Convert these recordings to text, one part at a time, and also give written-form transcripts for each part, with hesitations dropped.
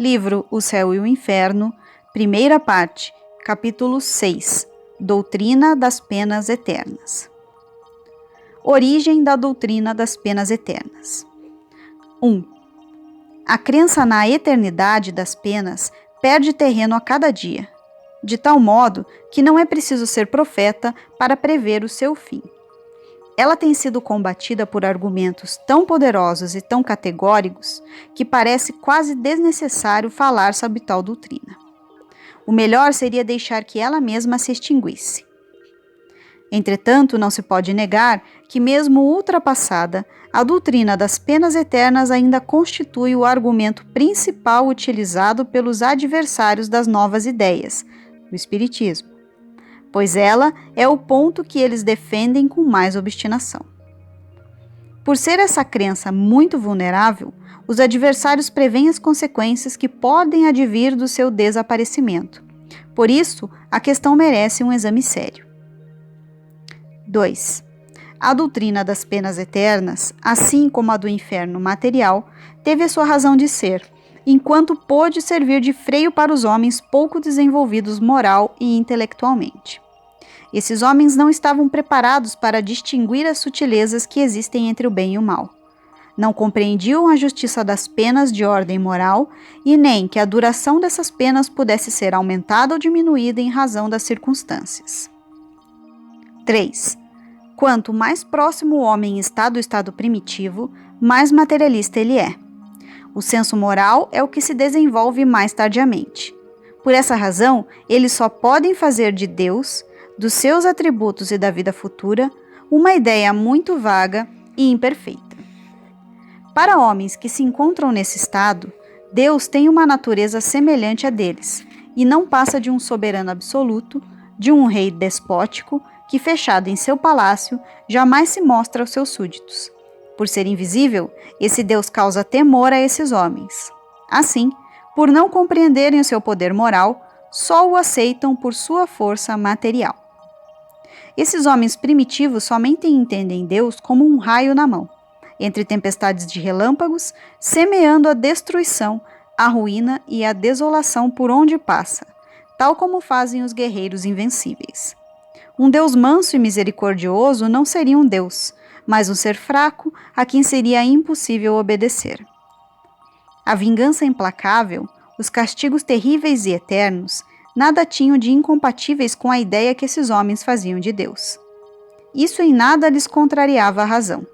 Livro O Céu e o Inferno, primeira parte, capítulo 6, Doutrina das Penas Eternas. Origem da doutrina das penas eternas. 1. A crença na eternidade das penas perde terreno a cada dia, de tal modo que não é preciso ser profeta para prever o seu fim. Ela tem sido combatida por argumentos tão poderosos e tão categóricos que parece quase desnecessário falar sobre tal doutrina. O melhor seria deixar que ela mesma se extinguisse. Entretanto, não se pode negar que, mesmo ultrapassada, a doutrina das penas eternas ainda constitui o argumento principal utilizado pelos adversários das novas ideias, o Espiritismo, pois ela é o ponto que eles defendem com mais obstinação. Por ser essa crença muito vulnerável, os adversários preveem as consequências que podem advir do seu desaparecimento. Por isso, a questão merece um exame sério. 2. A doutrina das penas eternas, assim como a do inferno material, teve a sua razão de ser, enquanto pôde servir de freio para os homens pouco desenvolvidos moral e intelectualmente. Esses homens não estavam preparados para distinguir as sutilezas que existem entre o bem e o mal. Não compreendiam a justiça das penas de ordem moral e nem que a duração dessas penas pudesse ser aumentada ou diminuída em razão das circunstâncias. 3. Quanto mais próximo o homem está do estado primitivo, mais materialista ele é. O senso moral é o que se desenvolve mais tardiamente. Por essa razão, eles só podem fazer de Deus, dos seus atributos e da vida futura, uma ideia muito vaga e imperfeita. Para homens que se encontram nesse estado, Deus tem uma natureza semelhante a deles, e não passa de um soberano absoluto, de um rei despótico, que, fechado em seu palácio, jamais se mostra aos seus súditos. Por ser invisível, esse Deus causa temor a esses homens. Assim, por não compreenderem o seu poder moral, só o aceitam por sua força material. Esses homens primitivos somente entendem Deus como um raio na mão, entre tempestades de relâmpagos, semeando a destruição, a ruína e a desolação por onde passa, tal como fazem os guerreiros invencíveis. Um Deus manso e misericordioso não seria um Deus, mas um ser fraco a quem seria impossível obedecer. A vingança implacável, os castigos terríveis e eternos, nada tinham de incompatíveis com a ideia que esses homens faziam de Deus. Isso em nada lhes contrariava a razão.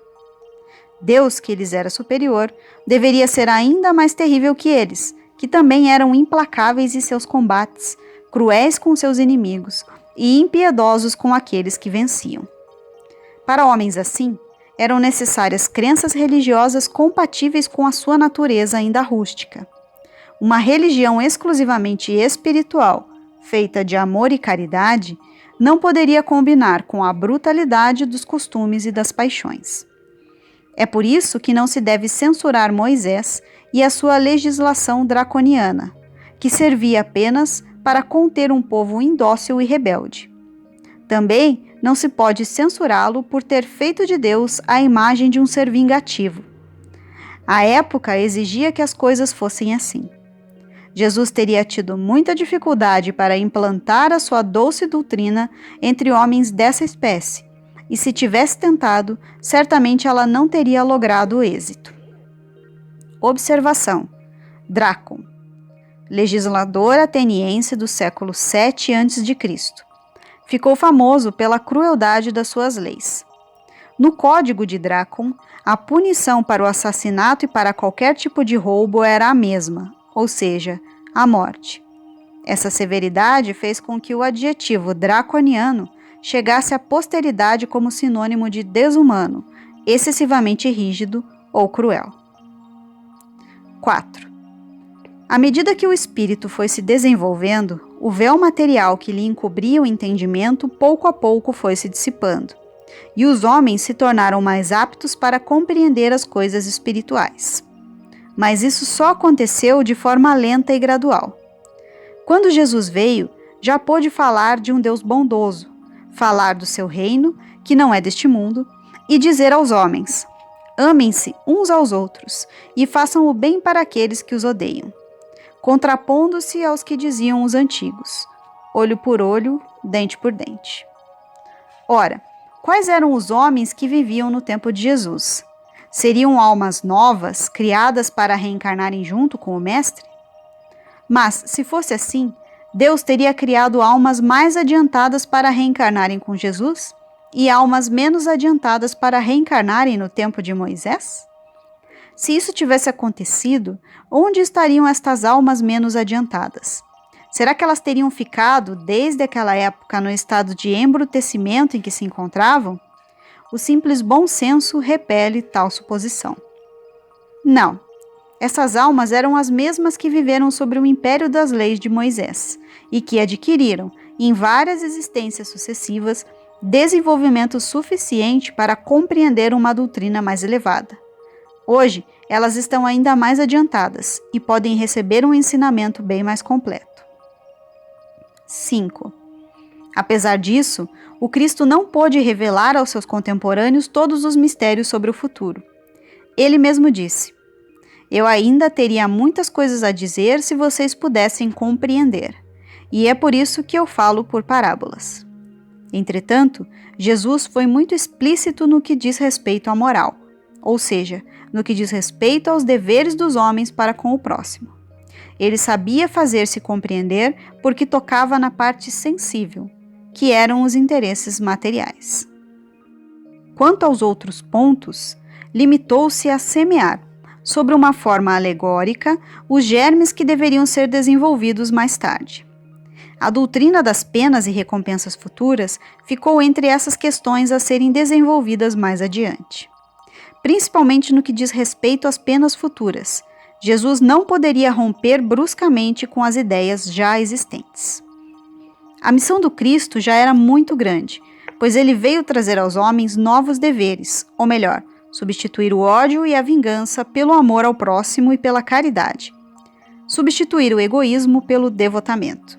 Deus, que lhes era superior, deveria ser ainda mais terrível que eles, que também eram implacáveis em seus combates, cruéis com seus inimigos e impiedosos com aqueles que venciam. Para homens assim, eram necessárias crenças religiosas compatíveis com a sua natureza ainda rústica. Uma religião exclusivamente espiritual, feita de amor e caridade, não poderia combinar com a brutalidade dos costumes e das paixões. É por isso que não se deve censurar Moisés e a sua legislação draconiana, que servia apenas para conter um povo indócil e rebelde. Também não se pode censurá-lo por ter feito de Deus a imagem de um ser vingativo. A época exigia que as coisas fossem assim. Jesus teria tido muita dificuldade para implantar a sua doce doutrina entre homens dessa espécie, e se tivesse tentado, certamente ela não teria logrado êxito. Observação: Drácon, legislador ateniense do século VII a.C., ficou famoso pela crueldade das suas leis. No Código de Drácon, a punição para o assassinato e para qualquer tipo de roubo era a mesma, ou seja, a morte. Essa severidade fez com que o adjetivo draconiano chegasse à posteridade como sinônimo de desumano, excessivamente rígido ou cruel. 4. À medida que o espírito foi se desenvolvendo, o véu material que lhe encobria o entendimento pouco a pouco foi se dissipando, e os homens se tornaram mais aptos para compreender as coisas espirituais. Mas isso só aconteceu de forma lenta e gradual. Quando Jesus veio, já pôde falar de um Deus bondoso, falar do seu reino, que não é deste mundo, e dizer aos homens: amem-se uns aos outros e façam o bem para aqueles que os odeiam. contrapondo-se aos que diziam os antigos: olho por olho, dente por dente. Ora, quais eram os homens que viviam no tempo de Jesus? Seriam almas novas, criadas para reencarnarem junto com o Mestre? Mas, se fosse assim, Deus teria criado almas mais adiantadas para reencarnarem com Jesus e almas menos adiantadas para reencarnarem no tempo de Moisés? Se isso tivesse acontecido, onde estariam estas almas menos adiantadas? Será que elas teriam ficado, desde aquela época, no estado de embrutecimento em que se encontravam? O simples bom senso repele tal suposição. Não. Essas almas eram as mesmas que viveram sobre o império das leis de Moisés e que adquiriram, em várias existências sucessivas, desenvolvimento suficiente para compreender uma doutrina mais elevada. Hoje, elas estão ainda mais adiantadas e podem receber um ensinamento bem mais completo. 5. Apesar disso, o Cristo não pôde revelar aos seus contemporâneos todos os mistérios sobre o futuro. Ele mesmo disse: eu ainda teria muitas coisas a dizer se vocês pudessem compreender, e é por isso que eu falo por parábolas. Entretanto, Jesus foi muito explícito no que diz respeito à moral, ou seja, no que diz respeito aos deveres dos homens para com o próximo. Ele sabia fazer-se compreender porque tocava na parte sensível, que eram os interesses materiais. Quanto aos outros pontos, limitou-se a semear, sobre uma forma alegórica, os germes que deveriam ser desenvolvidos mais tarde. A doutrina das penas e recompensas futuras ficou entre essas questões a serem desenvolvidas mais adiante. Principalmente no que diz respeito às penas futuras, Jesus não poderia romper bruscamente com as ideias já existentes. A missão do Cristo já era muito grande, pois ele veio trazer aos homens novos deveres, ou melhor, substituir o ódio e a vingança pelo amor ao próximo e pela caridade. Substituir o egoísmo pelo devotamento.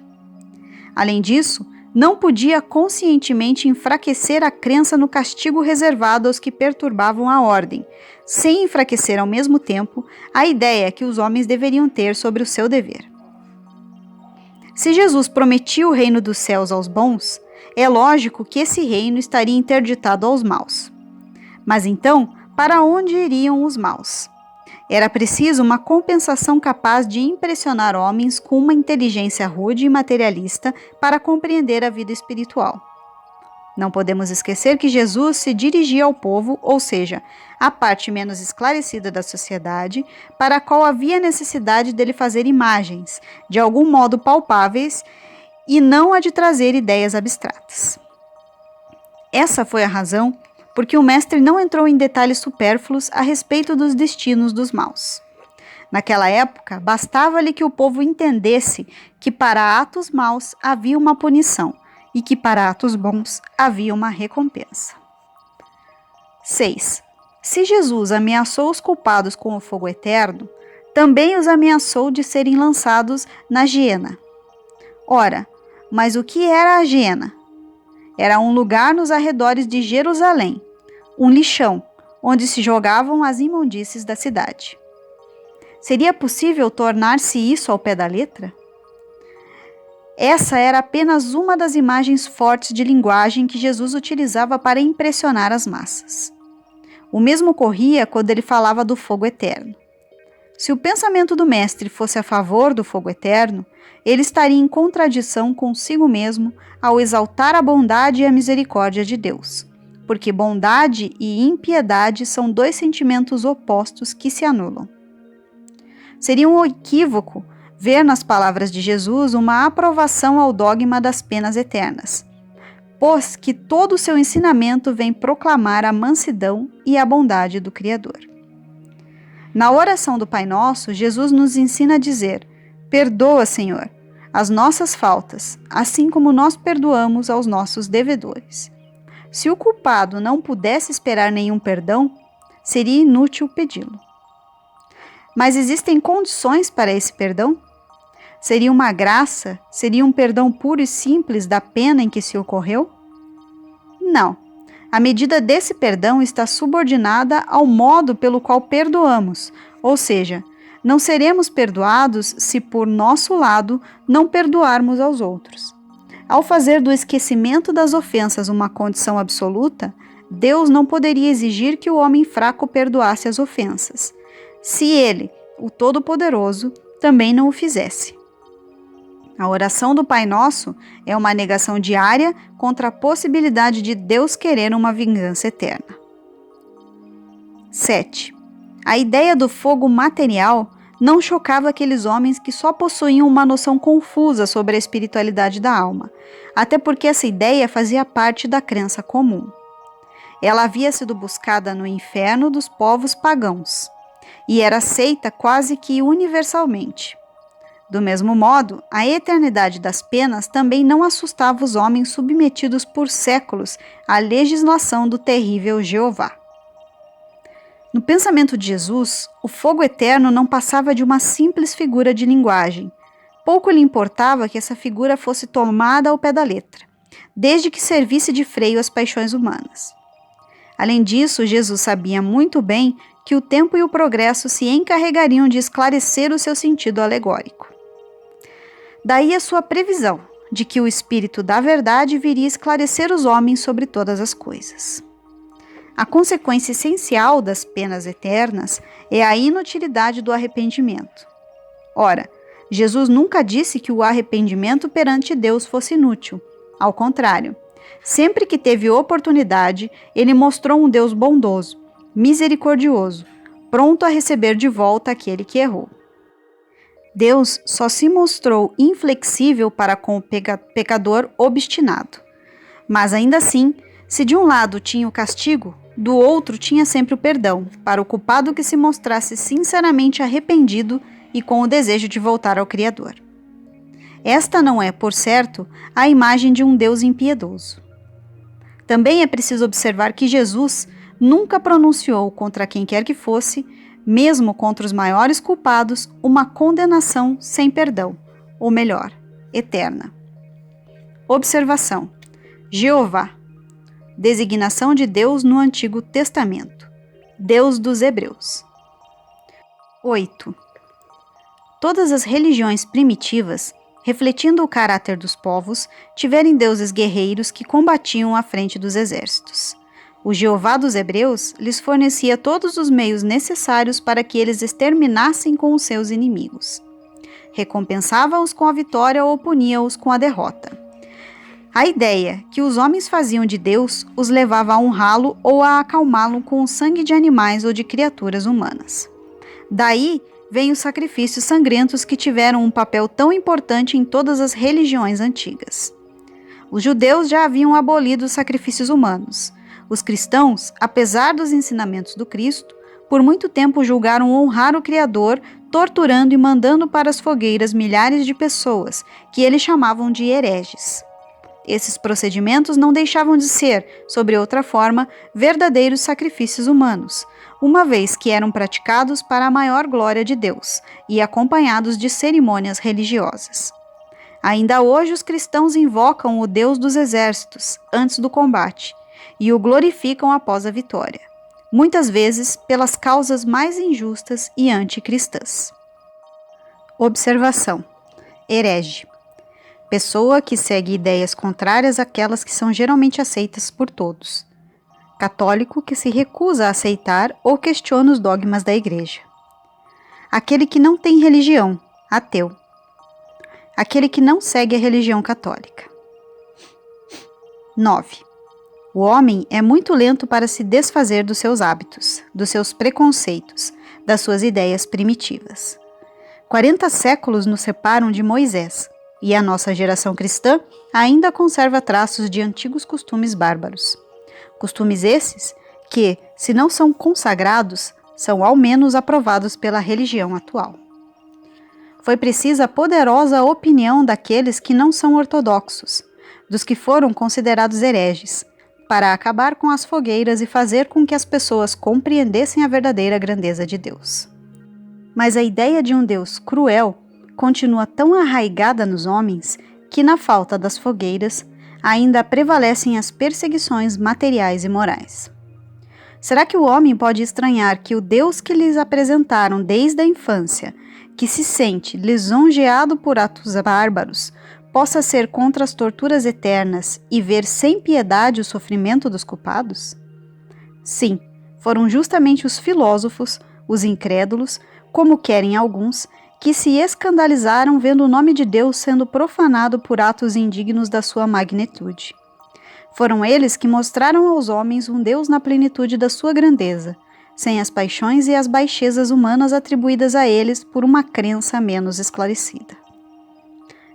Além disso, não podia conscientemente enfraquecer a crença no castigo reservado aos que perturbavam a ordem, sem enfraquecer ao mesmo tempo a ideia que os homens deveriam ter sobre o seu dever. Se Jesus prometia o reino dos céus aos bons, é lógico que esse reino estaria interditado aos maus. Mas então, para onde iriam os maus? Era preciso uma compensação capaz de impressionar homens com uma inteligência rude e materialista para compreender a vida espiritual. Não podemos esquecer que Jesus se dirigia ao povo, ou seja, à parte menos esclarecida da sociedade, para a qual havia necessidade dele fazer imagens, de algum modo palpáveis, e não a de trazer ideias abstratas. Essa foi a razão porque o mestre não entrou em detalhes supérfluos a respeito dos destinos dos maus. Naquela época, bastava-lhe que o povo entendesse que para atos maus havia uma punição e que para atos bons havia uma recompensa. 6. Se Jesus ameaçou os culpados com o fogo eterno, também os ameaçou de serem lançados na Giena. Ora, mas o que era a Giena? Era um lugar nos arredores de Jerusalém, um lixão, onde se jogavam as imundícies da cidade. Seria possível tornar-se isso ao pé da letra? Essa era apenas uma das imagens fortes de linguagem que Jesus utilizava para impressionar as massas. O mesmo ocorria quando ele falava do fogo eterno. Se o pensamento do mestre fosse a favor do fogo eterno, ele estaria em contradição consigo mesmo ao exaltar a bondade e a misericórdia de Deus, porque bondade e impiedade são dois sentimentos opostos que se anulam. Seria um equívoco ver nas palavras de Jesus uma aprovação ao dogma das penas eternas, pois que todo o seu ensinamento vem proclamar a mansidão e a bondade do Criador. Na oração do Pai Nosso, Jesus nos ensina a dizer: perdoa, Senhor, as nossas faltas, assim como nós perdoamos aos nossos devedores. Se o culpado não pudesse esperar nenhum perdão, seria inútil pedi-lo. Mas existem condições para esse perdão? Seria uma graça? Seria um perdão puro e simples da pena em que se ocorreu? Não. A medida desse perdão está subordinada ao modo pelo qual perdoamos, ou seja, não seremos perdoados se por nosso lado não perdoarmos aos outros. Ao fazer do esquecimento das ofensas uma condição absoluta, Deus não poderia exigir que o homem fraco perdoasse as ofensas, se ele, o Todo-Poderoso, também não o fizesse. A oração do Pai Nosso é uma negação diária contra a possibilidade de Deus querer uma vingança eterna. 7. A ideia do fogo material não chocava aqueles homens que só possuíam uma noção confusa sobre a espiritualidade da alma, até porque essa ideia fazia parte da crença comum. Ela havia sido buscada no inferno dos povos pagãos e era aceita quase que universalmente. Do mesmo modo, a eternidade das penas também não assustava os homens submetidos por séculos à legislação do terrível Jeová. No pensamento de Jesus, o fogo eterno não passava de uma simples figura de linguagem. Pouco lhe importava que essa figura fosse tomada ao pé da letra, desde que servisse de freio às paixões humanas. Além disso, Jesus sabia muito bem que o tempo e o progresso se encarregariam de esclarecer o seu sentido alegórico. Daí a sua previsão de que o Espírito da Verdade viria esclarecer os homens sobre todas as coisas. A consequência essencial das penas eternas é a inutilidade do arrependimento. Ora, Jesus nunca disse que o arrependimento perante Deus fosse inútil. Ao contrário, sempre que teve oportunidade, ele mostrou um Deus bondoso, misericordioso, pronto a receber de volta aquele que errou. Deus só se mostrou inflexível para com o pecador obstinado. Mas ainda assim, se de um lado tinha o castigo, do outro tinha sempre o perdão, para o culpado que se mostrasse sinceramente arrependido e com o desejo de voltar ao Criador. Esta não é, por certo, a imagem de um Deus impiedoso. Também é preciso observar que Jesus nunca pronunciou contra quem quer que fosse, mesmo contra os maiores culpados, uma condenação sem perdão, ou melhor, eterna. Observação: Jeová, designação de Deus no Antigo Testamento, Deus dos Hebreus. 8. Todas as religiões primitivas, refletindo o caráter dos povos, tiveram deuses guerreiros que combatiam à frente dos exércitos. O Jeová dos Hebreus lhes fornecia todos os meios necessários para que eles exterminassem com os seus inimigos. Recompensava-os com a vitória ou punia-os com a derrota. A ideia que os homens faziam de Deus os levava a honrá-lo ou a acalmá-lo com o sangue de animais ou de criaturas humanas. Daí vêm os sacrifícios sangrentos que tiveram um papel tão importante em todas as religiões antigas. Os judeus já haviam abolido os sacrifícios humanos. Os cristãos, apesar dos ensinamentos do Cristo, por muito tempo julgaram honrar o Criador, torturando e mandando para as fogueiras milhares de pessoas, que eles chamavam de hereges. Esses procedimentos não deixavam de ser, sobre outra forma, verdadeiros sacrifícios humanos, uma vez que eram praticados para a maior glória de Deus e acompanhados de cerimônias religiosas. Ainda hoje os cristãos invocam o Deus dos exércitos antes do combate e o glorificam após a vitória, muitas vezes pelas causas mais injustas e anticristãs. Observação: herege. Pessoa que segue ideias contrárias àquelas que são geralmente aceitas por todos. Católico que se recusa a aceitar ou questiona os dogmas da Igreja. Aquele que não tem religião, ateu. Aquele que não segue a religião católica. 9. O homem é muito lento para se desfazer dos seus hábitos, dos seus preconceitos, das suas ideias primitivas. 40 séculos nos separam de Moisés, e a nossa geração cristã ainda conserva traços de antigos costumes bárbaros. Costumes esses que, se não são consagrados, são ao menos aprovados pela religião atual. Foi precisa a poderosa opinião daqueles que não são ortodoxos, dos que foram considerados hereges, para acabar com as fogueiras e fazer com que as pessoas compreendessem a verdadeira grandeza de Deus. Mas a ideia de um Deus cruel continua tão arraigada nos homens que, na falta das fogueiras, ainda prevalecem as perseguições materiais e morais. Será que o homem pode estranhar que o Deus que lhes apresentaram desde a infância, que se sente lisonjeado por atos bárbaros, possa ser contra as torturas eternas e ver sem piedade o sofrimento dos culpados? Sim, foram justamente os filósofos, os incrédulos, como querem alguns, que se escandalizaram vendo o nome de Deus sendo profanado por atos indignos da sua magnitude. Foram eles que mostraram aos homens um Deus na plenitude da sua grandeza, sem as paixões e as baixezas humanas atribuídas a eles por uma crença menos esclarecida.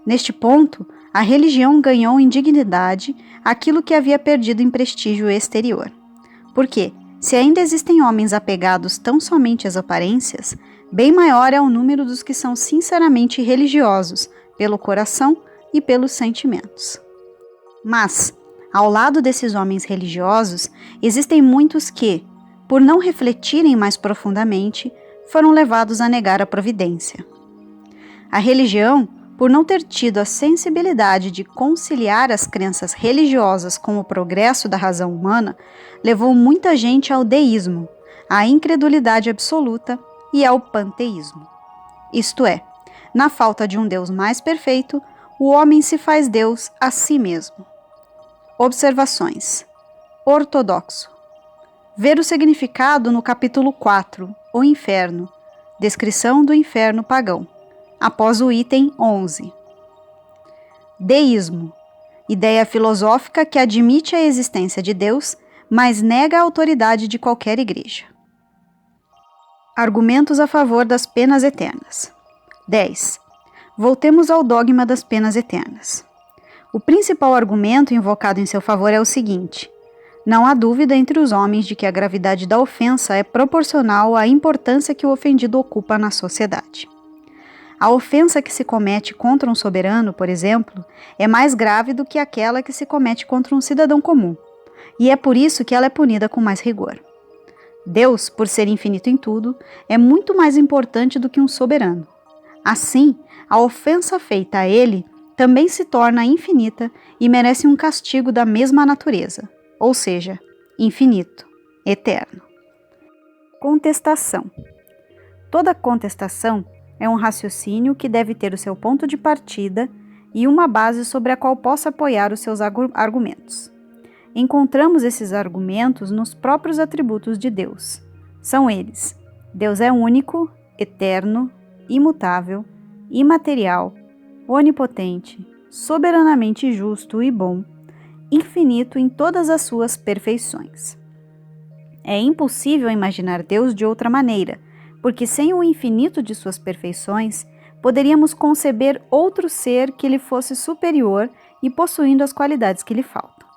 Neste ponto, a religião ganhou em dignidade aquilo que havia perdido em prestígio exterior. Porque, se ainda existem homens apegados tão somente às aparências, bem maior é o número dos que são sinceramente religiosos, pelo coração e pelos sentimentos. Mas, ao lado desses homens religiosos, existem muitos que, por não refletirem mais profundamente, foram levados a negar a providência. A religião, por não ter tido a sensibilidade de conciliar as crenças religiosas com o progresso da razão humana, levou muita gente ao deísmo, à incredulidade absoluta e ao panteísmo. Isto é, na falta de um Deus mais perfeito, o homem se faz Deus a si mesmo. Observações. Ortodoxo. Ver o significado no capítulo 4, o inferno. Descrição do inferno pagão, após o item 11. Deísmo. Ideia filosófica que admite a existência de Deus, mas nega a autoridade de qualquer igreja. Argumentos a favor das penas eternas. 10. Voltemos ao dogma das penas eternas. O principal argumento invocado em seu favor é o seguinte: não há dúvida entre os homens de que a gravidade da ofensa é proporcional à importância que o ofendido ocupa na sociedade. A ofensa que se comete contra um soberano, por exemplo, é mais grave do que aquela que se comete contra um cidadão comum, e é por isso que ela é punida com mais rigor. Deus, por ser infinito em tudo, é muito mais importante do que um soberano. Assim, a ofensa feita a ele também se torna infinita e merece um castigo da mesma natureza, ou seja, infinito, eterno. Contestação. Toda contestação é um raciocínio que deve ter o seu ponto de partida e uma base sobre a qual possa apoiar os seus argumentos. Encontramos esses argumentos nos próprios atributos de Deus. São eles: Deus é único, eterno, imutável, imaterial, onipotente, soberanamente justo e bom, infinito em todas as suas perfeições. É impossível imaginar Deus de outra maneira, porque sem o infinito de suas perfeições, poderíamos conceber outro ser que lhe fosse superior e possuindo as qualidades que lhe faltam.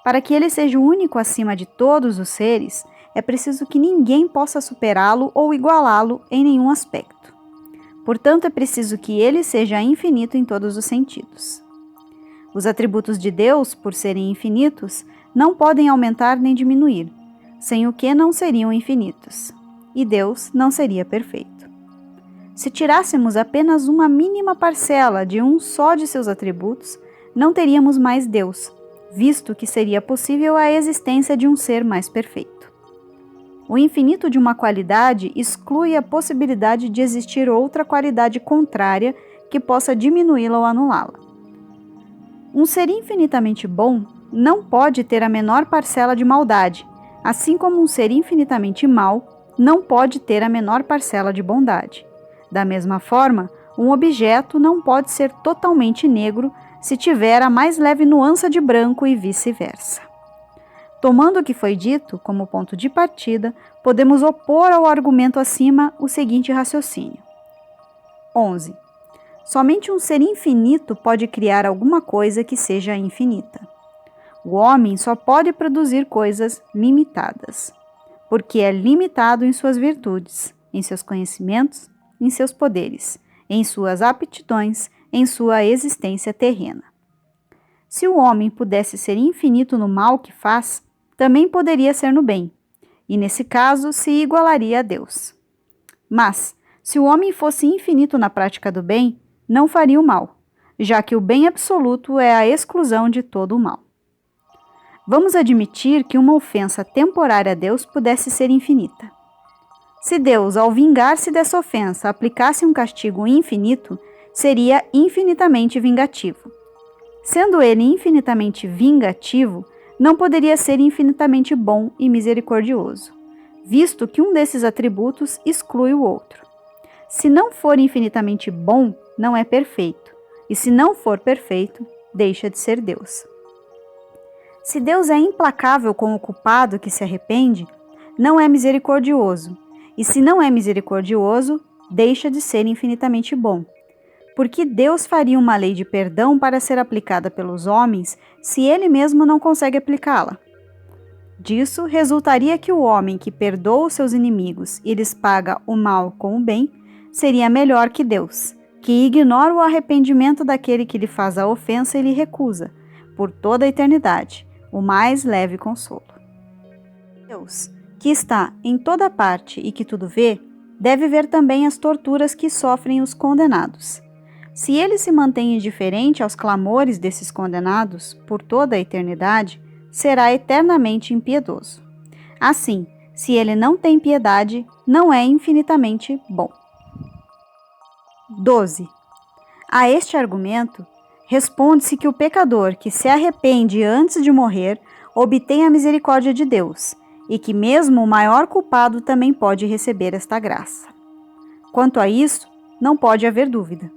Para que ele seja o único acima de todos os seres, é preciso que ninguém possa superá-lo ou igualá-lo em nenhum aspecto. Portanto, é preciso que ele seja infinito em todos os sentidos. Os atributos de Deus, por serem infinitos, não podem aumentar nem diminuir, sem o que não seriam infinitos, e Deus não seria perfeito. Se tirássemos apenas uma mínima parcela de um só de seus atributos, não teríamos mais Deus, visto que seria possível a existência de um ser mais perfeito. O infinito de uma qualidade exclui a possibilidade de existir outra qualidade contrária que possa diminuí-la ou anulá-la. Um ser infinitamente bom não pode ter a menor parcela de maldade, assim como um ser infinitamente mau não pode ter a menor parcela de bondade. Da mesma forma, um objeto não pode ser totalmente negro se tiver a mais leve nuance de branco e vice-versa. Tomando o que foi dito como ponto de partida, podemos opor ao argumento acima o seguinte raciocínio. 11. Somente um ser infinito pode criar alguma coisa que seja infinita. O homem só pode produzir coisas limitadas, porque é limitado em suas virtudes, em seus conhecimentos, em seus poderes, em suas aptidões, em sua existência terrena. Se o homem pudesse ser infinito no mal que faz, também poderia ser no bem, e nesse caso se igualaria a Deus. Mas, se o homem fosse infinito na prática do bem, não faria o mal, já que o bem absoluto é a exclusão de todo o mal. Vamos admitir que uma ofensa temporária a Deus pudesse ser infinita. Se Deus, ao vingar-se dessa ofensa, aplicasse um castigo infinito, seria infinitamente vingativo. Sendo ele infinitamente vingativo, não poderia ser infinitamente bom e misericordioso, visto que um desses atributos exclui o outro. Se não for infinitamente bom, não é perfeito, e se não for perfeito, deixa de ser Deus. Se Deus é implacável com o culpado que se arrepende, não é misericordioso, e se não é misericordioso, deixa de ser infinitamente bom. Porque Deus faria uma lei de perdão para ser aplicada pelos homens se ele mesmo não consegue aplicá-la? Disso resultaria que o homem que perdoa os seus inimigos e lhes paga o mal com o bem seria melhor que Deus, que ignora o arrependimento daquele que lhe faz a ofensa e lhe recusa, por toda a eternidade, o mais leve consolo. Deus, que está em toda parte e que tudo vê, deve ver também as torturas que sofrem os condenados. Se ele se mantém indiferente aos clamores desses condenados por toda a eternidade, será eternamente impiedoso. Assim, se ele não tem piedade, não é infinitamente bom. 12. A este argumento, responde-se que o pecador que se arrepende antes de morrer obtém a misericórdia de Deus, e que mesmo o maior culpado também pode receber esta graça. Quanto a isso, não pode haver dúvida.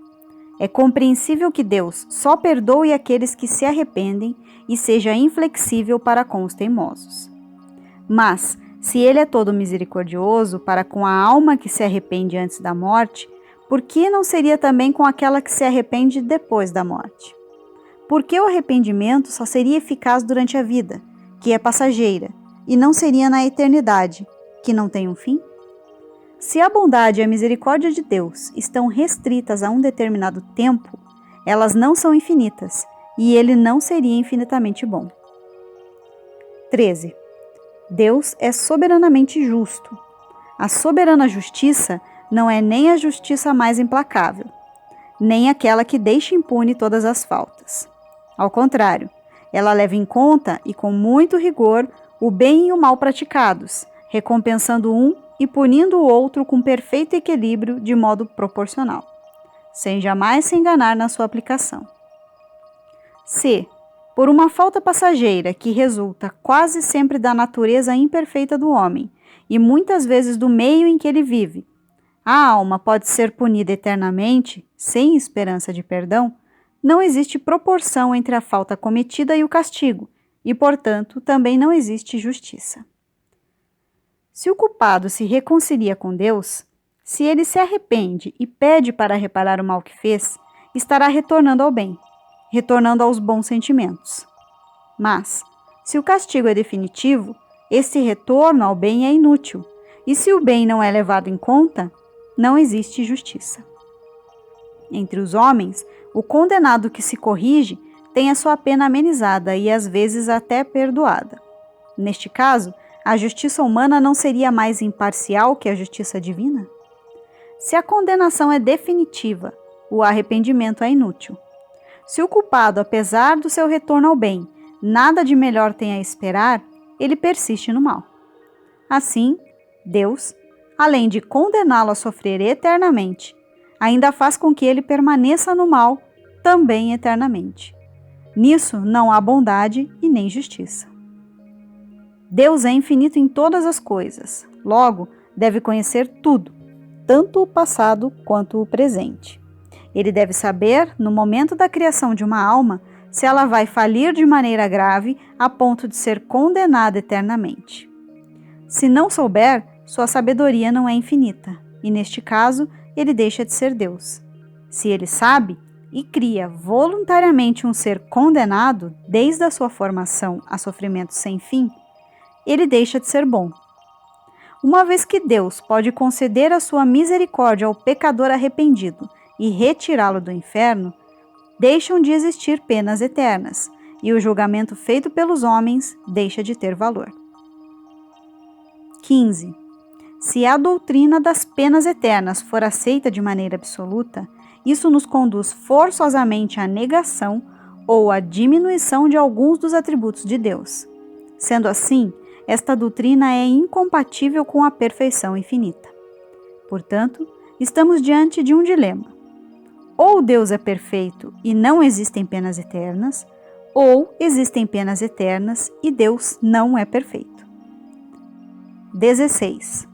É compreensível que Deus só perdoe aqueles que se arrependem e seja inflexível para com os teimosos. Mas, se ele é todo misericordioso para com a alma que se arrepende antes da morte, por que não seria também com aquela que se arrepende depois da morte? Porque o arrependimento só seria eficaz durante a vida, que é passageira, e não seria na eternidade, que não tem um fim? Se a bondade e a misericórdia de Deus estão restritas a um determinado tempo, elas não são infinitas, e ele não seria infinitamente bom. 13. Deus é soberanamente justo. A soberana justiça não é nem a justiça mais implacável, nem aquela que deixa impune todas as faltas. Ao contrário, ela leva em conta e com muito rigor o bem e o mal praticados, recompensando um e punindo o outro com perfeito equilíbrio de modo proporcional, sem jamais se enganar na sua aplicação. Se, por uma falta passageira que resulta quase sempre da natureza imperfeita do homem e muitas vezes do meio em que ele vive, a alma pode ser punida eternamente, sem esperança de perdão, não existe proporção entre a falta cometida e o castigo, e, portanto, também não existe justiça. Se o culpado se reconcilia com Deus, se ele se arrepende e pede para reparar o mal que fez, estará retornando ao bem, retornando aos bons sentimentos. Mas, se o castigo é definitivo, esse retorno ao bem é inútil, e se o bem não é levado em conta, não existe justiça. Entre os homens, o condenado que se corrige tem a sua pena amenizada e às vezes até perdoada. Neste caso, a justiça humana não seria mais imparcial que a justiça divina? Se a condenação é definitiva, o arrependimento é inútil. Se o culpado, apesar do seu retorno ao bem, nada de melhor tem a esperar, ele persiste no mal. Assim, Deus, além de condená-lo a sofrer eternamente, ainda faz com que ele permaneça no mal também eternamente. Nisso não há bondade e nem justiça. Deus é infinito em todas as coisas, logo deve conhecer tudo, tanto o passado quanto o presente. Ele deve saber, no momento da criação de uma alma, se ela vai falir de maneira grave a ponto de ser condenada eternamente. Se não souber, sua sabedoria não é infinita, e neste caso, ele deixa de ser Deus. Se ele sabe e cria voluntariamente um ser condenado, desde a sua formação a sofrimento sem fim, ele deixa de ser bom. Uma vez que Deus pode conceder a sua misericórdia ao pecador arrependido e retirá-lo do inferno, deixam de existir penas eternas, e o julgamento feito pelos homens deixa de ter valor. 15. Se a doutrina das penas eternas for aceita de maneira absoluta, isso nos conduz forçosamente à negação ou à diminuição de alguns dos atributos de Deus, Sendo assim, esta doutrina é incompatível com a perfeição infinita. Portanto, estamos diante de um dilema. Ou Deus é perfeito e não existem penas eternas, ou existem penas eternas e Deus não é perfeito. 16.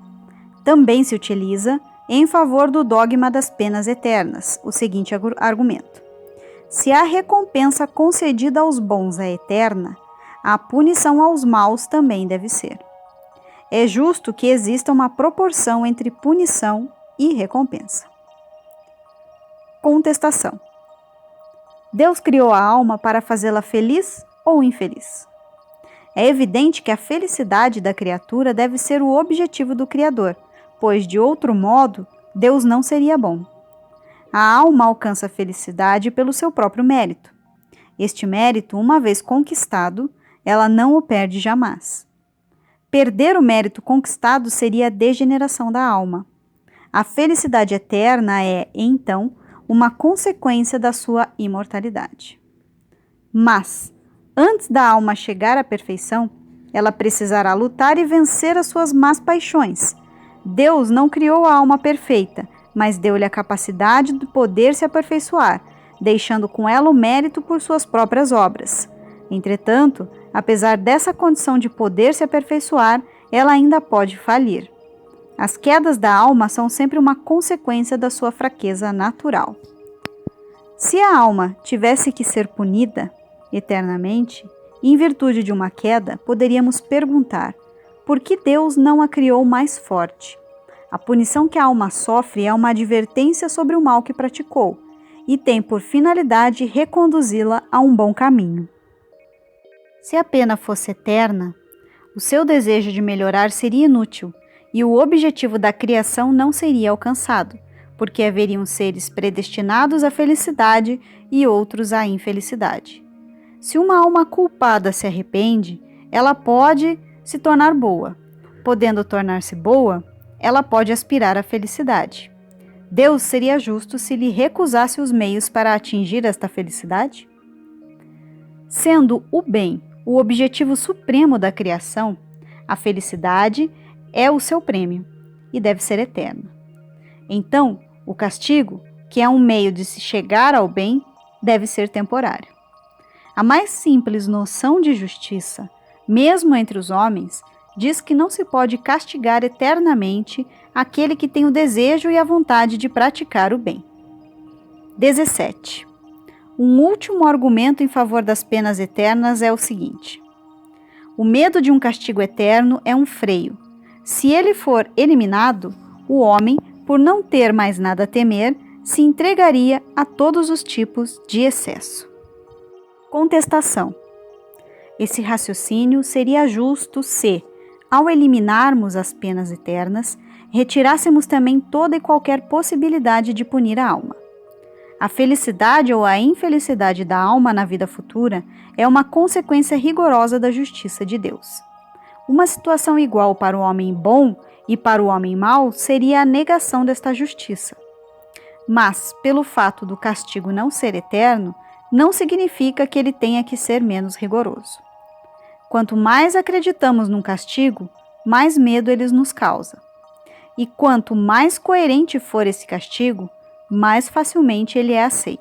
Também se utiliza, em favor do dogma das penas eternas, o seguinte argumento. Se a recompensa concedida aos bons é eterna, a punição aos maus também deve ser. É justo que exista uma proporção entre punição e recompensa. Contestação. Deus criou a alma para fazê-la feliz ou infeliz? É evidente que a felicidade da criatura deve ser o objetivo do Criador, pois, de outro modo, Deus não seria bom. A alma alcança a felicidade pelo seu próprio mérito. Este mérito, uma vez conquistado, ela não o perde jamais. Perder o mérito conquistado seria a degeneração da alma. A felicidade eterna é, então, uma consequência da sua imortalidade. Mas, antes da alma chegar à perfeição, ela precisará lutar e vencer as suas más paixões. Deus não criou a alma perfeita, mas deu-lhe a capacidade de poder se aperfeiçoar, deixando com ela o mérito por suas próprias obras. Entretanto, apesar dessa condição de poder se aperfeiçoar, ela ainda pode falir. As quedas da alma são sempre uma consequência da sua fraqueza natural. Se a alma tivesse que ser punida eternamente, em virtude de uma queda, poderíamos perguntar: por que Deus não a criou mais forte? A punição que a alma sofre é uma advertência sobre o mal que praticou e tem por finalidade reconduzi-la a um bom caminho. Se a pena fosse eterna, o seu desejo de melhorar seria inútil e o objetivo da criação não seria alcançado, porque haveriam seres predestinados à felicidade e outros à infelicidade. Se uma alma culpada se arrepende, ela pode se tornar boa. Podendo tornar-se boa, ela pode aspirar à felicidade. Deus seria justo se lhe recusasse os meios para atingir esta felicidade? Sendo o bem o objetivo supremo da criação, a felicidade é o seu prêmio e deve ser eterno. Então, o castigo, que é um meio de se chegar ao bem, deve ser temporário. A mais simples noção de justiça, mesmo entre os homens, diz que não se pode castigar eternamente aquele que tem o desejo e a vontade de praticar o bem. 17. Um último argumento em favor das penas eternas é o seguinte: o medo de um castigo eterno é um freio. Se ele for eliminado, o homem, por não ter mais nada a temer, se entregaria a todos os tipos de excesso. Contestação. Esse raciocínio seria justo se, ao eliminarmos as penas eternas, retirássemos também toda e qualquer possibilidade de punir a alma. A felicidade ou a infelicidade da alma na vida futura é uma consequência rigorosa da justiça de Deus. Uma situação igual para o homem bom e para o homem mau seria a negação desta justiça. Mas, pelo fato do castigo não ser eterno, não significa que ele tenha que ser menos rigoroso. Quanto mais acreditamos num castigo, mais medo ele nos causa. E quanto mais coerente for esse castigo, mais facilmente ele é aceito.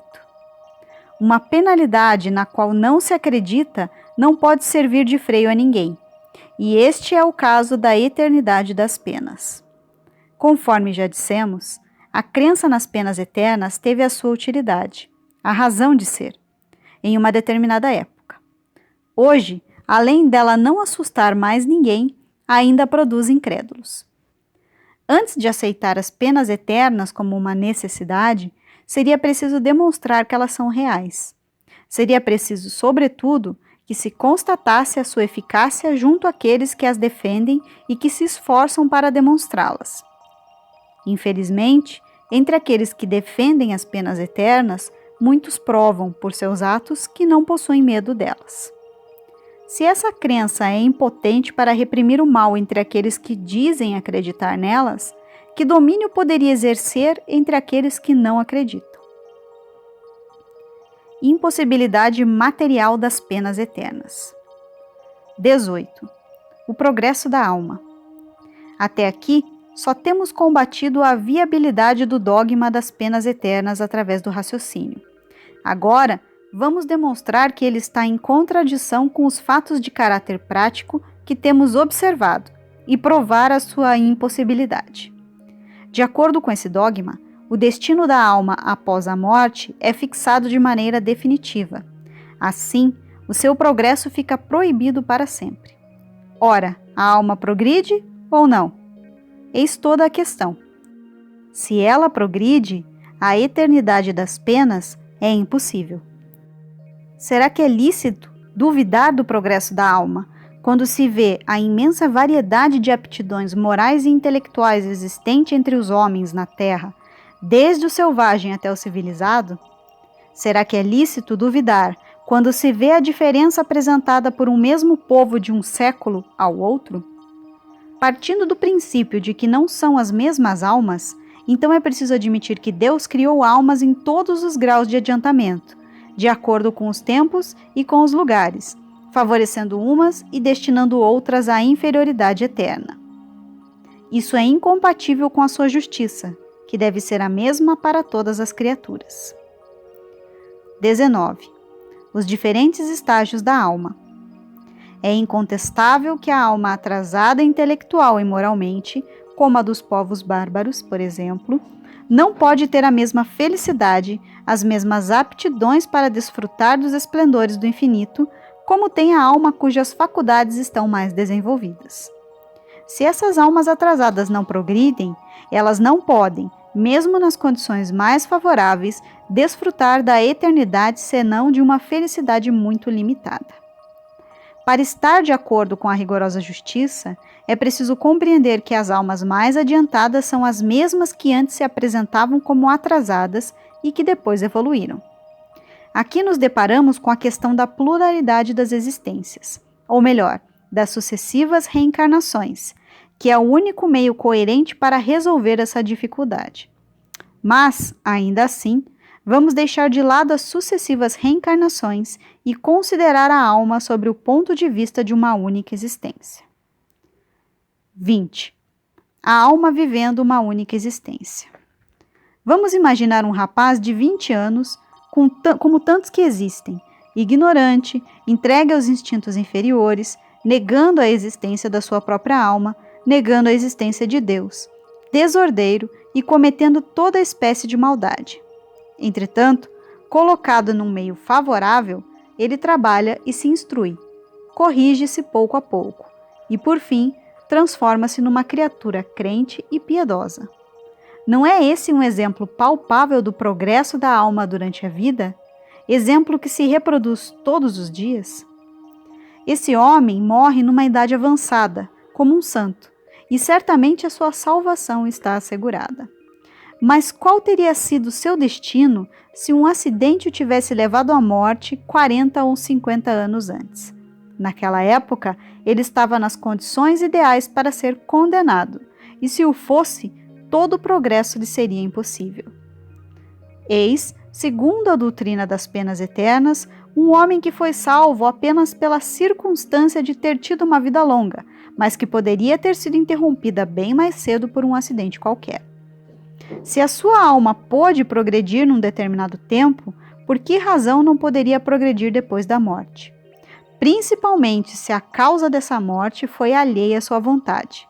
Uma penalidade na qual não se acredita não pode servir de freio a ninguém, e este é o caso da eternidade das penas. Conforme já dissemos, a crença nas penas eternas teve a sua utilidade, a razão de ser, em uma determinada época. Hoje, além dela não assustar mais ninguém, ainda produz incrédulos. Antes de aceitar as penas eternas como uma necessidade, seria preciso demonstrar que elas são reais. Seria preciso, sobretudo, que se constatasse a sua eficácia junto àqueles que as defendem e que se esforçam para demonstrá-las. Infelizmente, entre aqueles que defendem as penas eternas, muitos provam, por seus atos, que não possuem medo delas. Se essa crença é impotente para reprimir o mal entre aqueles que dizem acreditar nelas, que domínio poderia exercer entre aqueles que não acreditam? Impossibilidade material das penas eternas. 18. O progresso da alma. Até aqui, só temos combatido a viabilidade do dogma das penas eternas através do raciocínio. Agora, vamos demonstrar que ele está em contradição com os fatos de caráter prático que temos observado e provar a sua impossibilidade. De acordo com esse dogma, o destino da alma após a morte é fixado de maneira definitiva. Assim, o seu progresso fica proibido para sempre. Ora, a alma progride ou não? Eis toda a questão. Se ela progride, a eternidade das penas é impossível. Será que é lícito duvidar do progresso da alma quando se vê a imensa variedade de aptidões morais e intelectuais existente entre os homens na Terra, desde o selvagem até o civilizado? Será que é lícito duvidar quando se vê a diferença apresentada por um mesmo povo de um século ao outro? Partindo do princípio de que não são as mesmas almas, então é preciso admitir que Deus criou almas em todos os graus de adiantamento, de acordo com os tempos e com os lugares, favorecendo umas e destinando outras à inferioridade eterna. Isso é incompatível com a sua justiça, que deve ser a mesma para todas as criaturas. 19. Os diferentes estágios da alma. É incontestável que a alma atrasada intelectual e moralmente, como a dos povos bárbaros, por exemplo, não pode ter a mesma felicidade, as mesmas aptidões para desfrutar dos esplendores do infinito, como tem a alma cujas faculdades estão mais desenvolvidas. Se essas almas atrasadas não progridem, elas não podem, mesmo nas condições mais favoráveis, desfrutar da eternidade senão de uma felicidade muito limitada. Para estar de acordo com a rigorosa justiça, é preciso compreender que as almas mais adiantadas são as mesmas que antes se apresentavam como atrasadas e que depois evoluíram. Aqui nos deparamos com a questão da pluralidade das existências, ou melhor, das sucessivas reencarnações, que é o único meio coerente para resolver essa dificuldade. Mas, ainda assim, vamos deixar de lado as sucessivas reencarnações e considerar a alma sobre o ponto de vista de uma única existência. 20. A alma vivendo uma única existência. Vamos imaginar um rapaz de 20 anos, como tantos que existem, ignorante, entregue aos instintos inferiores, negando a existência da sua própria alma, negando a existência de Deus, desordeiro e cometendo toda espécie de maldade. Entretanto, colocado num meio favorável, ele trabalha e se instrui, corrige-se pouco a pouco e, por fim, transforma-se numa criatura crente e piedosa. Não é esse um exemplo palpável do progresso da alma durante a vida? Exemplo que se reproduz todos os dias? Esse homem morre numa idade avançada, como um santo, e certamente a sua salvação está assegurada. Mas qual teria sido seu destino se um acidente o tivesse levado à morte 40 ou 50 anos antes? Naquela época, ele estava nas condições ideais para ser condenado, e se o fosse, todo o progresso lhe seria impossível. Eis, segundo a doutrina das penas eternas, um homem que foi salvo apenas pela circunstância de ter tido uma vida longa, mas que poderia ter sido interrompida bem mais cedo por um acidente qualquer. Se a sua alma pôde progredir num determinado tempo, por que razão não poderia progredir depois da morte? Principalmente se a causa dessa morte foi alheia à sua vontade.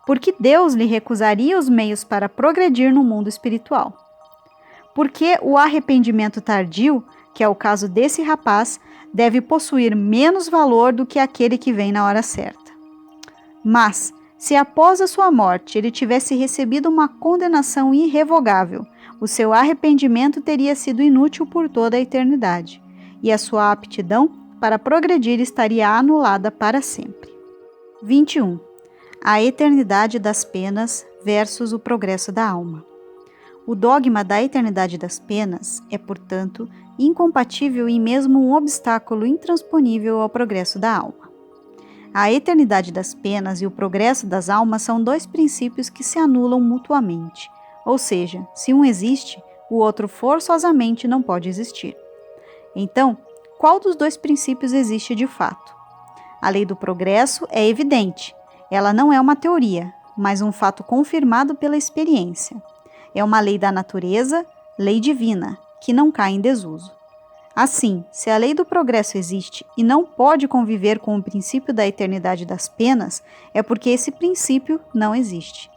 Porque Deus lhe recusaria os meios para progredir no mundo espiritual. Porque o arrependimento tardio, que é o caso desse rapaz, deve possuir menos valor do que aquele que vem na hora certa. Mas, se após a sua morte ele tivesse recebido uma condenação irrevogável, o seu arrependimento teria sido inútil por toda a eternidade, e a sua aptidão para progredir estaria anulada para sempre. 21. A eternidade das penas versus o progresso da alma. O dogma da eternidade das penas é, portanto, incompatível e mesmo um obstáculo intransponível ao progresso da alma. A eternidade das penas e o progresso das almas são dois princípios que se anulam mutuamente, ou seja, se um existe, o outro forçosamente não pode existir. Então, qual dos dois princípios existe de fato? A lei do progresso é evidente. Ela não é uma teoria, mas um fato confirmado pela experiência. É uma lei da natureza, lei divina, que não cai em desuso. Assim, se a lei do progresso existe e não pode conviver com o princípio da eternidade das penas, é porque esse princípio não existe.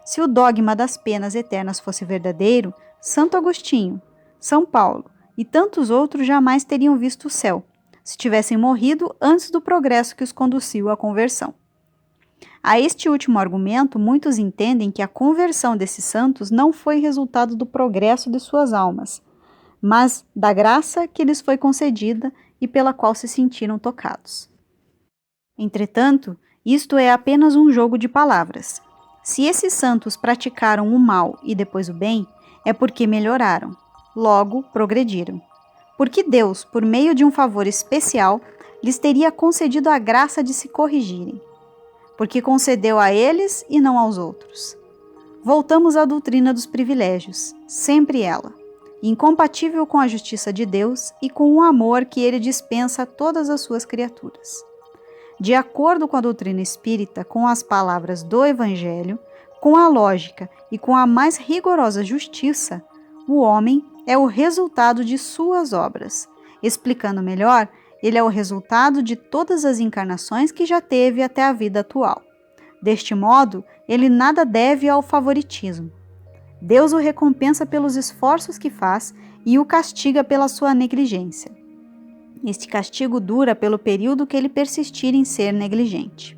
Se o dogma das penas eternas fosse verdadeiro, Santo Agostinho, São Paulo e tantos outros jamais teriam visto o céu, se tivessem morrido antes do progresso que os conduziu à conversão. A este último argumento, muitos entendem que a conversão desses santos não foi resultado do progresso de suas almas, mas da graça que lhes foi concedida e pela qual se sentiram tocados. Entretanto, isto é apenas um jogo de palavras. Se esses santos praticaram o mal e depois o bem, é porque melhoraram, logo progrediram. Porque Deus, por meio de um favor especial, lhes teria concedido a graça de se corrigirem. Porque concedeu a eles e não aos outros. Voltamos à doutrina dos privilégios, sempre ela, incompatível com a justiça de Deus e com o amor que ele dispensa a todas as suas criaturas. De acordo com a doutrina espírita, com as palavras do Evangelho, com a lógica e com a mais rigorosa justiça, o homem é o resultado de suas obras. Explicando melhor, ele é o resultado de todas as encarnações que já teve até a vida atual. Deste modo, ele nada deve ao favoritismo. Deus o recompensa pelos esforços que faz e o castiga pela sua negligência. Este castigo dura pelo período que ele persistir em ser negligente.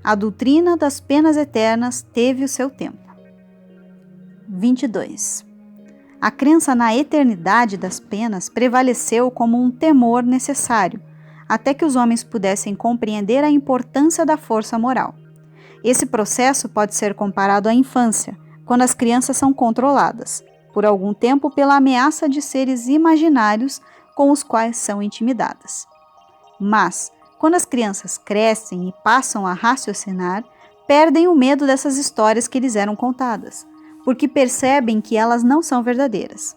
A doutrina das penas eternas teve o seu tempo. 22. A crença na eternidade das penas prevaleceu como um temor necessário, até que os homens pudessem compreender a importância da força moral. Esse processo pode ser comparado à infância, quando as crianças são controladas, por algum tempo pela ameaça de seres imaginários com os quais são intimidadas. Mas, quando as crianças crescem e passam a raciocinar, perdem o medo dessas histórias que lhes eram contadas, porque percebem que elas não são verdadeiras.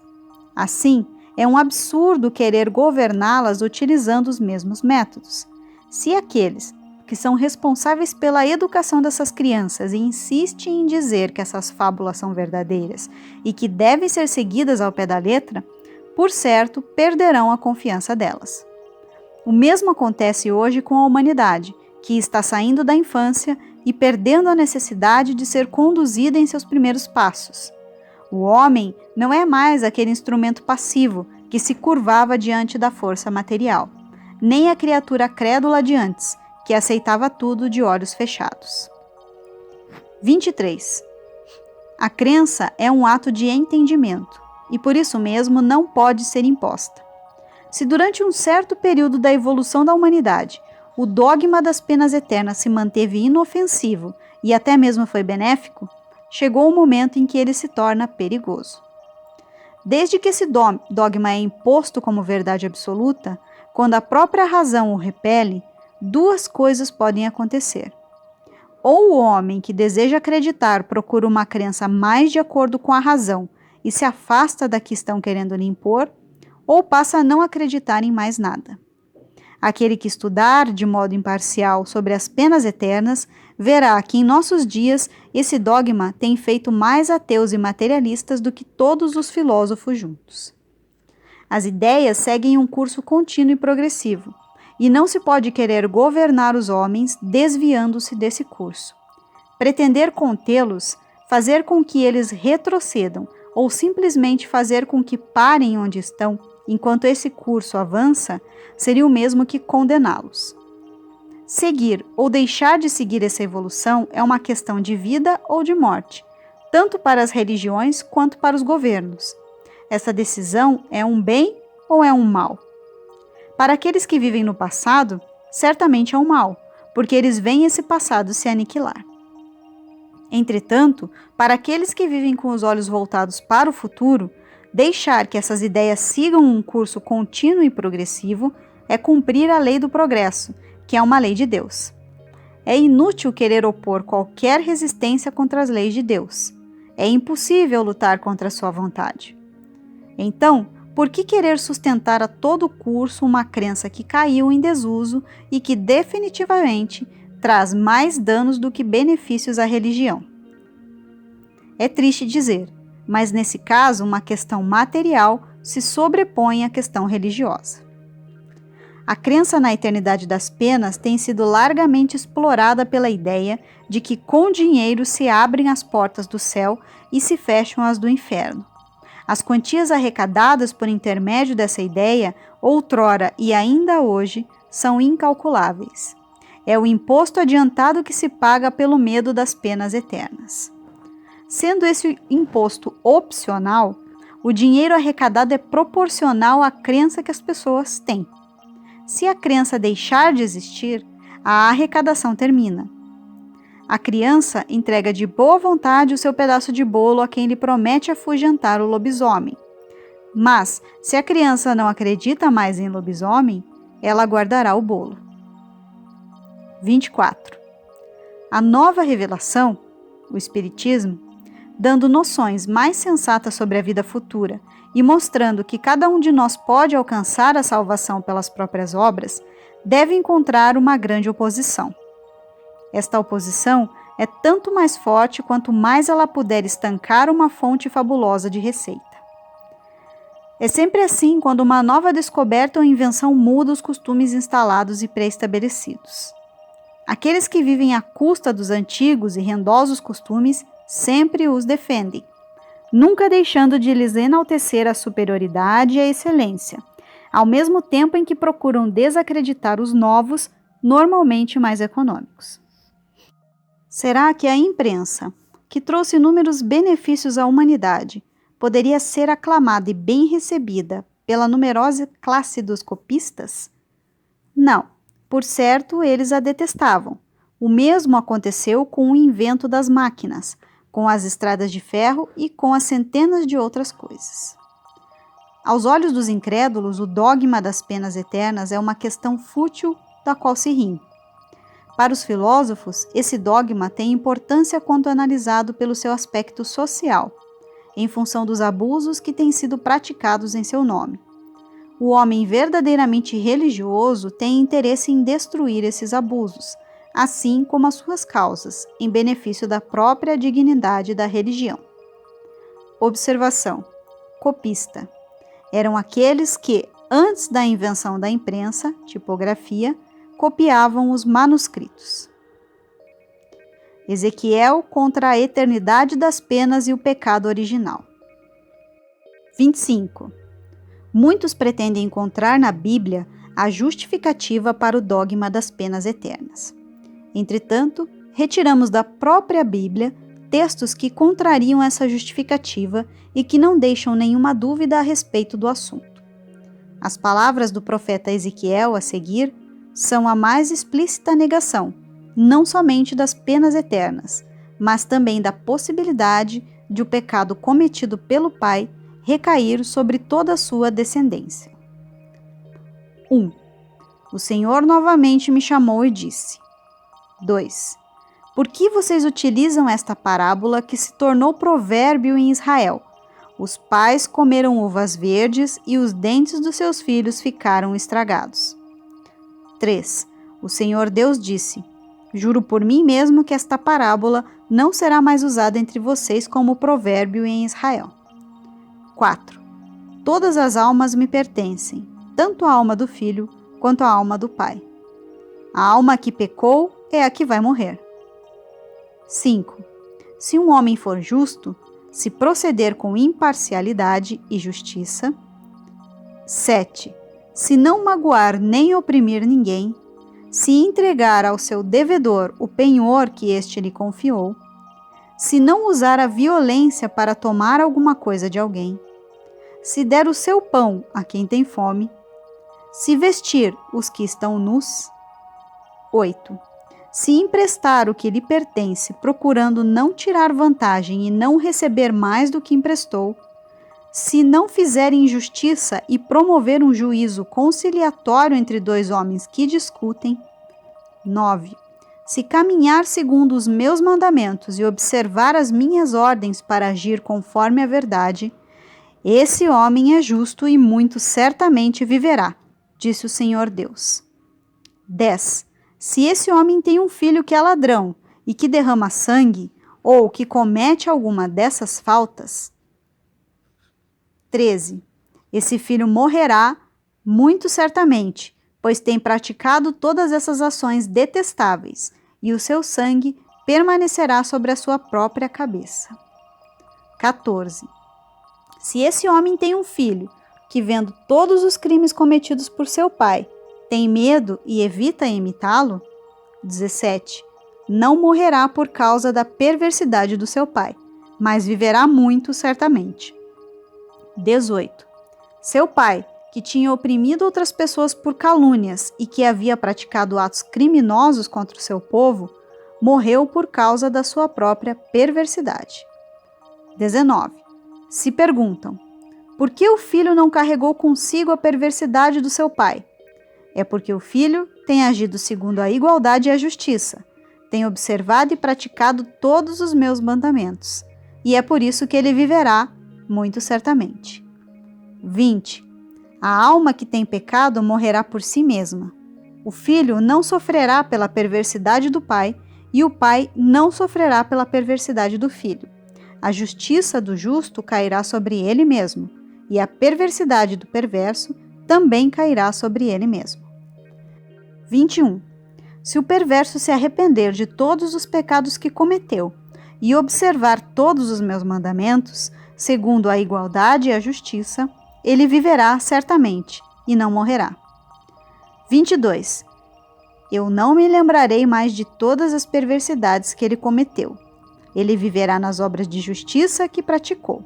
Assim, é um absurdo querer governá-las utilizando os mesmos métodos. Se aqueles que são responsáveis pela educação dessas crianças e insistem em dizer que essas fábulas são verdadeiras e que devem ser seguidas ao pé da letra, por certo, perderão a confiança delas. O mesmo acontece hoje com a humanidade, que está saindo da infância e perdendo a necessidade de ser conduzida em seus primeiros passos. O homem não é mais aquele instrumento passivo que se curvava diante da força material, nem a criatura crédula de antes, que aceitava tudo de olhos fechados. 23. A crença é um ato de entendimento e por isso mesmo não pode ser imposta. Se durante um certo período da evolução da humanidade o dogma das penas eternas se manteve inofensivo e até mesmo foi benéfico, chegou o momento em que ele se torna perigoso. Desde que esse dogma é imposto como verdade absoluta, quando a própria razão o repele, duas coisas podem acontecer. Ou o homem que deseja acreditar procura uma crença mais de acordo com a razão e se afasta da que estão querendo lhe impor, ou passa a não acreditar em mais nada. Aquele que estudar de modo imparcial sobre as penas eternas, verá que em nossos dias esse dogma tem feito mais ateus e materialistas do que todos os filósofos juntos. As ideias seguem um curso contínuo e progressivo, e não se pode querer governar os homens desviando-se desse curso. Pretender contê-los, fazer com que eles retrocedam, ou simplesmente fazer com que parem onde estão, enquanto esse curso avança, seria o mesmo que condená-los. Seguir ou deixar de seguir essa evolução é uma questão de vida ou de morte, tanto para as religiões quanto para os governos. Essa decisão é um bem ou é um mal? Para aqueles que vivem no passado, certamente é um mal, porque eles veem esse passado se aniquilar. Entretanto, para aqueles que vivem com os olhos voltados para o futuro, deixar que essas ideias sigam um curso contínuo e progressivo é cumprir a lei do progresso, que é uma lei de Deus. É inútil querer opor qualquer resistência contra as leis de Deus. É impossível lutar contra a sua vontade. Então, Por que querer sustentar a todo curso uma crença que caiu em desuso e que definitivamente traz mais danos do que benefícios à religião? É triste dizer, mas nesse caso uma questão material se sobrepõe à questão religiosa. A crença na eternidade das penas tem sido largamente explorada pela ideia de que com dinheiro se abrem as portas do céu e se fecham as do inferno. As quantias arrecadadas por intermédio dessa ideia, outrora e ainda hoje, são incalculáveis. É o imposto adiantado que se paga pelo medo das penas eternas. Sendo esse imposto opcional, o dinheiro arrecadado é proporcional à crença que as pessoas têm. Se a crença deixar de existir, a arrecadação termina. A criança entrega de boa vontade o seu pedaço de bolo a quem lhe promete afugentar o lobisomem. Mas, se a criança não acredita mais em lobisomem, ela guardará o bolo. 24. A nova revelação, o Espiritismo, dando noções mais sensatas sobre a vida futura e mostrando que cada um de nós pode alcançar a salvação pelas próprias obras, deve encontrar uma grande oposição. Esta oposição é tanto mais forte quanto mais ela puder estancar uma fonte fabulosa de receita. É sempre assim quando uma nova descoberta ou invenção muda os costumes instalados e pré-estabelecidos. Aqueles que vivem à custa dos antigos e rendosos costumes sempre os defendem, nunca deixando de lhes enaltecer a superioridade e a excelência, ao mesmo tempo em que procuram desacreditar os novos, normalmente mais econômicos. Será que a imprensa, que trouxe inúmeros benefícios à humanidade, poderia ser aclamada e bem recebida pela numerosa classe dos copistas? Não, por certo eles a detestavam. O mesmo aconteceu com o invento das máquinas, com as estradas de ferro e com as centenas de outras coisas. Aos olhos dos incrédulos, o dogma das penas eternas é uma questão fútil da qual se riem. Para os filósofos, esse dogma tem importância quando analisado pelo seu aspecto social, em função dos abusos que têm sido praticados em seu nome. O homem verdadeiramente religioso tem interesse em destruir esses abusos, assim como as suas causas, em benefício da própria dignidade da religião. Observação: copista. Eram aqueles que, antes da invenção da imprensa, tipografia, copiavam os manuscritos. Ezequiel contra a eternidade das penas e o pecado original. 25. Muitos pretendem encontrar na Bíblia a justificativa para o dogma das penas eternas. Entretanto, retiramos da própria Bíblia textos que contrariam essa justificativa e que não deixam nenhuma dúvida a respeito do assunto. As palavras do profeta Ezequiel a seguir são a mais explícita negação, não somente das penas eternas, mas também da possibilidade de o pecado cometido pelo pai recair sobre toda a sua descendência. 1. O Senhor novamente me chamou e disse. 2. Por que vocês utilizam esta parábola que se tornou provérbio em Israel? Os pais comeram uvas verdes e os dentes dos seus filhos ficaram estragados. 3. O Senhor Deus disse, juro por mim mesmo que esta parábola não será mais usada entre vocês como provérbio em Israel. 4. Todas as almas me pertencem, tanto a alma do filho quanto a alma do pai. A alma que pecou é a que vai morrer. 5. Se um homem for justo, se proceder com imparcialidade e justiça. 7. Se não magoar nem oprimir ninguém, se entregar ao seu devedor o penhor que este lhe confiou, se não usar a violência para tomar alguma coisa de alguém, se der o seu pão a quem tem fome, se vestir os que estão nus. 8. Se emprestar o que lhe pertence, procurando não tirar vantagem e não receber mais do que emprestou, se não fizer injustiça e promover um juízo conciliatório entre dois homens que discutem. 9. Se caminhar segundo os meus mandamentos e observar as minhas ordens para agir conforme a verdade, Esse homem é justo e muito certamente viverá, disse o Senhor Deus. 10. Se esse homem tem um filho que é ladrão e que derrama sangue, ou que comete alguma dessas faltas. 13. Esse filho morrerá muito certamente, pois tem praticado todas essas ações detestáveis, e o seu sangue permanecerá sobre a sua própria cabeça. 14. Se esse homem tem um filho que, vendo todos os crimes cometidos por seu pai, tem medo e evita imitá-lo. 17. Não morrerá por causa da perversidade do seu pai, mas viverá muito certamente. 18. Seu pai, que tinha oprimido outras pessoas por calúnias e que havia praticado atos criminosos contra o seu povo, morreu por causa da sua própria perversidade. 19. Se perguntam, por que o filho não carregou consigo a perversidade do seu pai? É porque o filho tem agido segundo a igualdade e a justiça, tem observado e praticado todos os meus mandamentos, e é por isso que ele viverá, muito certamente. 20. A alma que tem pecado morrerá por si mesma. O filho não sofrerá pela perversidade do pai, e o pai não sofrerá pela perversidade do filho. A justiça do justo cairá sobre ele mesmo, e a perversidade do perverso também cairá sobre ele mesmo. 21. Se o perverso se arrepender de todos os pecados que cometeu e observar todos os meus mandamentos, segundo a igualdade e a justiça, ele viverá certamente e não morrerá. 22. Eu não me lembrarei mais de todas as perversidades que ele cometeu. Ele viverá nas obras de justiça que praticou.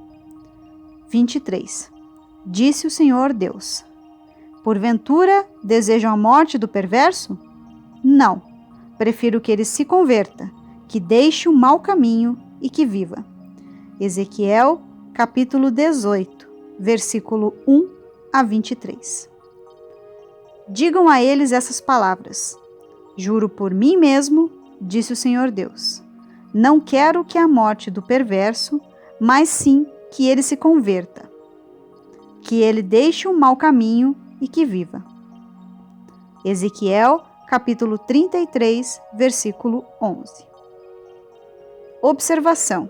23. Disse o Senhor Deus: porventura desejam a morte do perverso? Não, prefiro que ele se converta, que deixe o mau caminho e que viva. Ezequiel, capítulo 18, versículo 1 a 23. Digam a eles essas palavras: juro por mim mesmo, disse o Senhor Deus, não quero que a morte do perverso, mas sim que ele se converta, que ele deixe o mau caminho e que viva. Ezequiel, capítulo 33, versículo 11. Observação: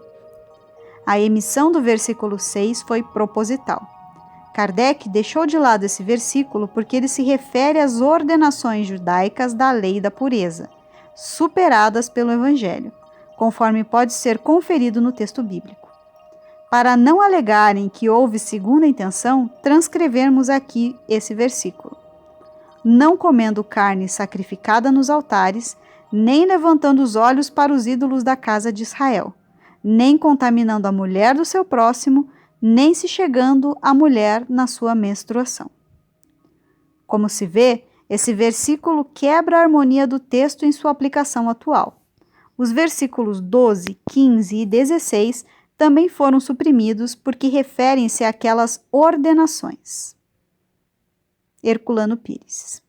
a emissão do versículo 6 foi proposital. Kardec deixou de lado esse versículo porque ele se refere às ordenações judaicas da lei da pureza, superadas pelo Evangelho, conforme pode ser conferido no texto bíblico. Para não alegarem que houve segunda intenção, transcrevemos aqui esse versículo: não comendo carne sacrificada nos altares, nem levantando os olhos para os ídolos da casa de Israel, nem contaminando a mulher do seu próximo, nem se chegando à mulher na sua menstruação. Como se vê, esse versículo quebra a harmonia do texto em sua aplicação atual. Os versículos 12, 15 e 16 também foram suprimidos porque referem-se àquelas ordenações. Herculano Pires.